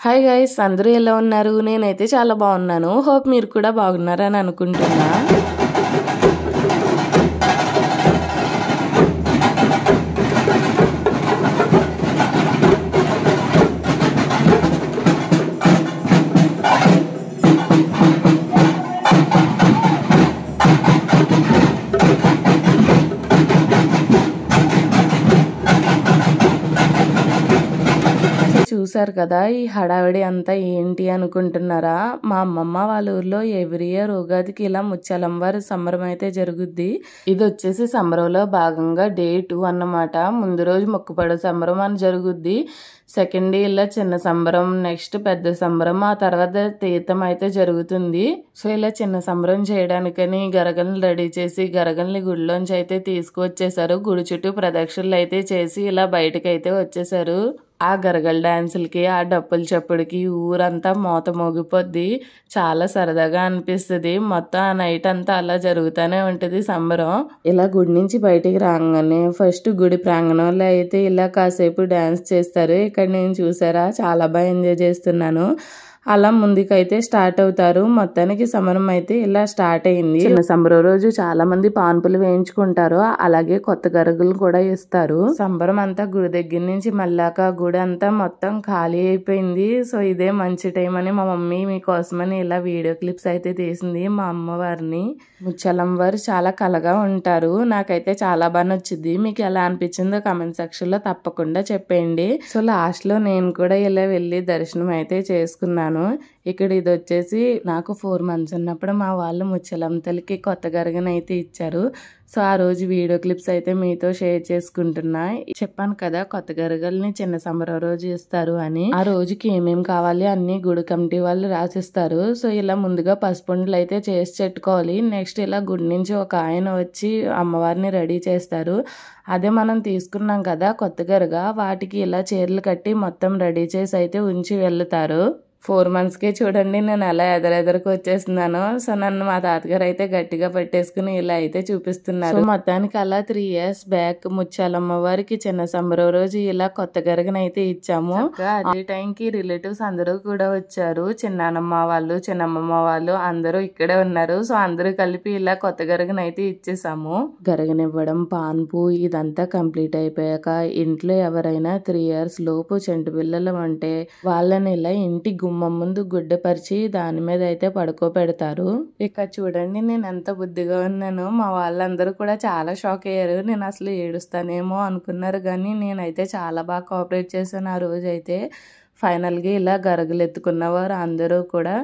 Hi guys, అందరూ ఎలా ఉన్నారు? నేనైతే చాలా బాగున్నాను. హోప్ మీరు కూడా బాగున్నారని అనుకుంటున్నా. చూసారు కదా, ఈ హడావిడి అంతా ఏంటి అనుకుంటున్నారా? మా అమ్మమ్మ వాళ్ళ ఊర్లో ఎవ్రీ ఇయర్ ఉగాదికి ఇలా ముత్యాలమ్మవారి సంబరం అయితే జరుగుద్ది. ఇది వచ్చేసి సంబరంలో భాగంగా డే 2 అన్నమాట. ముందు రోజు మొక్కుపడ సంబరం అని జరుగుద్ది. సెకండ్ డే ఇలా చిన్న సంబరం, నెక్స్ట్ పెద్ద సంబరం, ఆ తర్వాత తీర్థం అయితే జరుగుతుంది. సో ఇలా చిన్న సంబరం చేయడానికని గరగల్ని రెడీ చేసి గరగల్ని గుడిలోంచి అయితే తీసుకువచ్చేసారు. గుడి చుట్టూ ప్రదక్షిణలు అయితే చేసి ఇలా బయటకు అయితే వచ్చేసారు. ఆ గరగల డాన్సులకి, ఆ డప్పుల చప్పుడుకి ఊరంతా మోత మోగిపోద్ది. చాలా సరదాగా అనిపిస్తుంది. మొత్తం ఆ నైట్ అంతా అలా జరుగుతూనే ఉంటది సంబరం. ఇలా గుడి నుంచి బయటికి రాగానే ఫస్ట్ గుడి ప్రాంగణంలో అయితే ఇలా కాసేపు డాన్స్ చేస్తారు. ఇక్కడ నేను చూసారా, చాలా బాగా ఎంజాయ్ చేస్తున్నాను. అలా ముందుకైతే స్టార్ట్ అవుతారు. మొత్తానికి సంబరం అయితే ఇలా స్టార్ట్ అయింది. చిన్న సంబరం రోజు చాలా మంది పాన్పులు వేయించుకుంటారు. అలాగే కొత్త గరుగులు కూడా ఇస్తారు. సంబరం అంతా గుడి దగ్గర నుంచి మళ్ళాక గుడి అంతా మొత్తం ఖాళీ అయిపోయింది. సో ఇదే మంచి టైం అని మా మమ్మీ మీకోసమని ఇలా వీడియో క్లిప్స్ అయితే తీసింది. మా అమ్మవారిని ముత్యాలమ్మవారు చాలా కలగా ఉంటారు. నాకైతే చాలా బాగా నచ్చింది. మీకు ఎలా అనిపించిందో కామెంట్ సెక్షన్ లో తప్పకుండా చెప్పండి. సో లాస్ట్ లో నేను కూడా ఇలా వెళ్ళి దర్శనం అయితే చేసుకున్నాను. ఇక్కడ ఇది వచ్చేసి నాకు 4 months ఉన్నప్పుడు మా వాళ్ళు ముత్యాలమ్మ తల్లికి కొత్త గరగను అయితే ఇచ్చారు. సో ఆ రోజు వీడియో క్లిప్స్ అయితే మీతో షేర్ చేసుకుంటున్నా. చెప్పాను కదా, కొత్త గరగల్ని చిన్న సంబరం రోజు ఇస్తారు అని. ఆ రోజుకి ఏమేమి కావాలి అన్ని గుడి కమిటీ వాళ్ళు రాసిస్తారు. సో ఇలా ముందుగా పసుపుండలు అయితే చేసి పెట్టుకోవాలి. నెక్స్ట్ ఇలా గుడి నుంచి ఒక ఆయన వచ్చి అమ్మవారిని రెడీ చేస్తారు. అదే మనం తీసుకున్నాం కదా కొత్త గరగ, వాటికి ఇలా చీరలు కట్టి మొత్తం రెడీ చేసి అయితే ఉంచి వెళ్తారు. 4 months కే చూడండి నేను అలా ఎదరెదరకు వచ్చేస్తున్నాను. సో నన్ను మా తాతగారు అయితే గట్టిగా పట్టేసుకుని ఇలా అయితే చూపిస్తున్నారు. మొత్తానికి అలా 3 years బ్యాక్ ముత్యాలమ్మ వారికి చిన్న సంబరం రోజు ఇలా కొత్త గరగను అయితే ఇచ్చాము. అదే టైంకి రిలేటివ్స్ అందరూ కూడా వచ్చారు. చిన్నానమ్మ వాళ్ళు, చిన్నమ్మమ్మ వాళ్ళు అందరూ ఇక్కడే ఉన్నారు. సో అందరూ కలిపి ఇలా కొత్త గరగను అయితే ఇచ్చేసాము. గరగనివ్వడం, పాన్పు ఇదంతా కంప్లీట్ అయిపోయాక ఇంట్లో ఎవరైనా 3 years లోపు చెంటు పిల్లలు అంటే వాళ్ళని ఇలా ఇంటి గుమ్మ ముందు గుడ్డపరిచి దాని మీద అయితే పడుకోబెడతారు. ఇక చూడండి నేను ఎంత బుద్ధిగా ఉన్నాను. మా వాళ్ళందరూ కూడా చాలా షాక్ అయ్యారు. నేను అసలు ఏడుస్తానేమో అనుకున్నారు, కానీ నేనైతే చాలా బాగా కోఆపరేట్ చేశాను. ఆ రోజు అయితే ఫైనల్గా ఇలా గరగలు ఎత్తుకున్నవారు అందరూ కూడా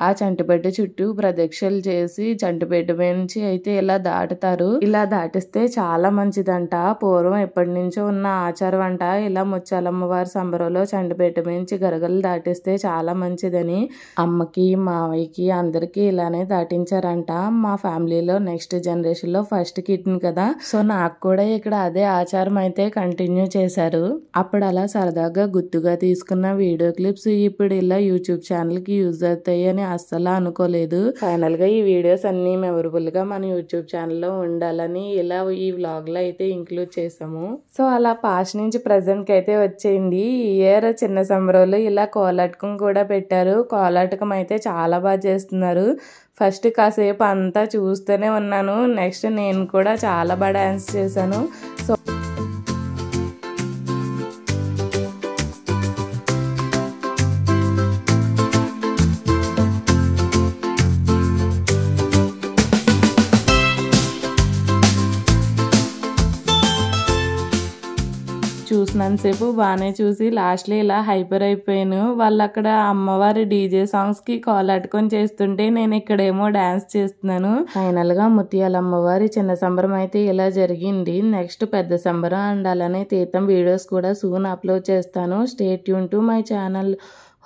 ఆ చంటిపెట్టు చుట్టూ ప్రదక్షిణలు చేసి చంటిపెట్టు నుంచి అయితే ఇలా దాటుతారు. ఇలా దాటిస్తే చాలా మంచిదంట. పూర్వం ఎప్పటి నుంచో ఉన్న ఆచారం అంట. ఇలా ముత్యాలమ్మ వారి సంబరంలో చంటిపెట్టు నుంచి గరగలు దాటిస్తే చాలా మంచిదని అమ్మకి, మావయ్యకి అందరికి ఇలానే దాటించారంట. మా ఫ్యామిలీలో నెక్స్ట్ జనరేషన్ లో ఫస్ట్ కిడ్ని కదా, సో నాకు కూడా ఇక్కడ అదే ఆచారం అయితే కంటిన్యూ చేశారు. అప్పుడు అలా సరదాగా గుర్తుగా తీసుకున్న వీడియో క్లిప్స్ ఇప్పుడు ఇలా యూట్యూబ్ ఛానల్ కి యూజ్ అవుతాయి అని అస్సలు అనుకోలేదు. ఫైనల్ గా ఈ వీడియోస్ అన్ని మెమరబుల్ గా మన యూట్యూబ్ ఛానల్లో ఉండాలని ఇలా ఈ వ్లాగ్ లో అయితే ఇంక్లూడ్ చేసాము. సో అలా పాస్ట్ నుంచి ప్రెసెంట్ కి అయితే వచ్చేయండి. ఈ ఇయర్ చిన్న సంబరంలో ఇలా కోలాటకం కూడా పెట్టారు. కోలాటకం అయితే చాలా బాగా చేస్తున్నారు. ఫస్ట్ కాసేపు అంతా చూస్తూనే ఉన్నాను. నెక్స్ట్ నేను కూడా చాలా బాగా డాన్స్ చేశాను. సో చూసినంతసేపు బాగానే చూసి లాస్ట్లో ఇలా హైపర్ అయిపోయాను. వాళ్ళు అక్కడ అమ్మవారి డీజే సాంగ్స్ కి కోలాటకం చేస్తుంటే నేను ఇక్కడేమో డాన్స్ చేస్తున్నాను. ఫైనల్ గా ముత్యాలమ్మవారి చిన్న సంబరం అయితే ఇలా జరిగింది. నెక్స్ట్ పెద్ద సంబరం అండ్ అలానే తీర్థం వీడియోస్ కూడా సూన్ అప్లోడ్ చేస్తాను. Stay tune to my channel.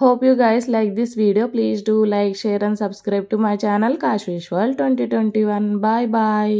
Hope you guys like this video. Please do like, share and subscribe to my channel Kash Visual 2021. Bye bye.